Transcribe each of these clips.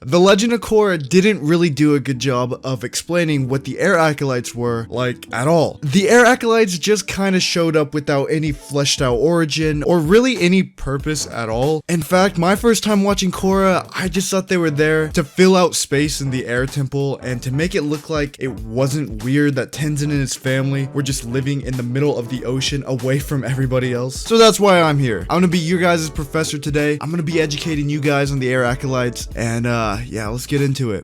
The Legend of Korra didn't really do a good job of explaining what the Air Acolytes were, like, at all. The Air Acolytes just kinda showed up without any fleshed out origin, or really any purpose at all. In fact, my first time watching Korra, I just thought they were there to fill out space in the Air Temple, and to make it look like it wasn't weird that Tenzin and his family were just living in the middle of the ocean away from everybody else. So that's why I'm here. I'm gonna be your guys' professor today. I'm gonna be educating you guys on the Air Acolytes, and yeah, let's get into it.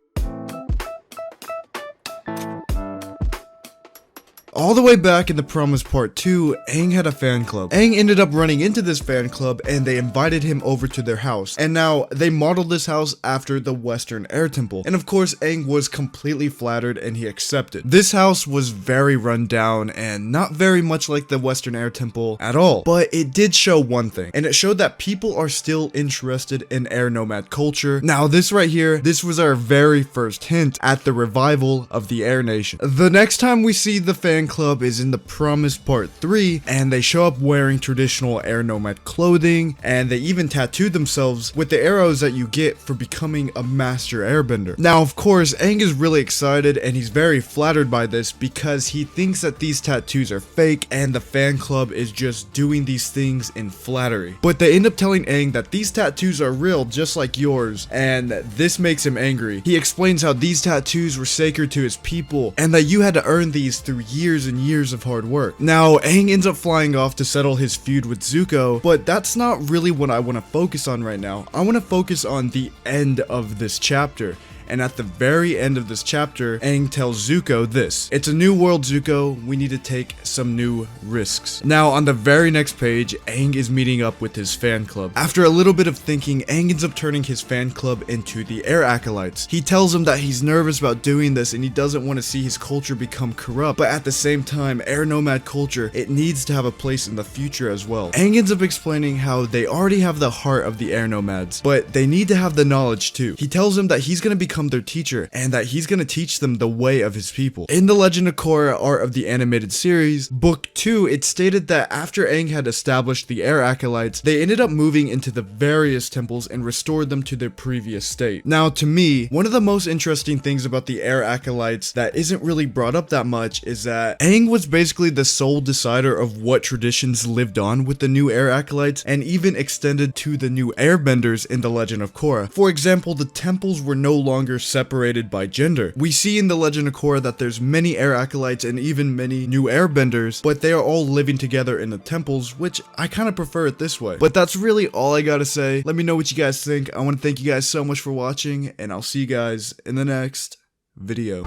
All the way back in The Promise Part 2, Aang had a fan club. Aang ended up running into this fan club and they invited him over to their house. And now they modeled this house after the Western Air Temple. And of course, Aang was completely flattered and he accepted. This house was very run down and not very much like the Western Air Temple at all. But it did show one thing, and it showed that people are still interested in air nomad culture. Now this right here, this was our very first hint at the revival of the Air Nation. The next time we see the fan club is in The Promise Part 3, and they show up wearing traditional air nomad clothing, and they even tattooed themselves with the arrows that you get for becoming a master airbender. Now of course, Aang is really excited and he's very flattered by this because he thinks that these tattoos are fake and the fan club is just doing these things in flattery. But they end up telling Aang that these tattoos are real just like yours, and this makes him angry. He explains how these tattoos were sacred to his people and that you had to earn these through years and years of hard work. Now, Aang ends up flying off to settle his feud with Zuko, but that's not really what I want to focus on right now. I want to focus on the end of this chapter. And at the very end of this chapter, Aang tells Zuko this: "It's a new world, Zuko. We need to take some new risks." Now, on the very next page, Aang is meeting up with his fan club. After a little bit of thinking, Aang ends up turning his fan club into the Air Acolytes. He tells them that he's nervous about doing this and he doesn't want to see his culture become corrupt, but at the same time, air nomad culture, it needs to have a place in the future as well. Aang ends up explaining how they already have the heart of the air nomads, but they need to have the knowledge too. He tells them that he's going to become their teacher and that he's going to teach them the way of his people. In The Legend of Korra Art of the Animated Series, Book 2, it stated that after Aang had established the Air Acolytes, they ended up moving into the various temples and restored them to their previous state. Now, to me, one of the most interesting things about the Air Acolytes that isn't really brought up that much is that Aang was basically the sole decider of what traditions lived on with the new Air Acolytes and even extended to the new airbenders in The Legend of Korra. For example, the temples were no longer separated by gender. We see in The Legend of Korra that there's many Air Acolytes and even many new airbenders, but they are all living together in the temples, which I kind of prefer it this way. But that's really all I gotta say. Let me know what you guys think. I want to thank you guys so much for watching, and I'll see you guys in the next video.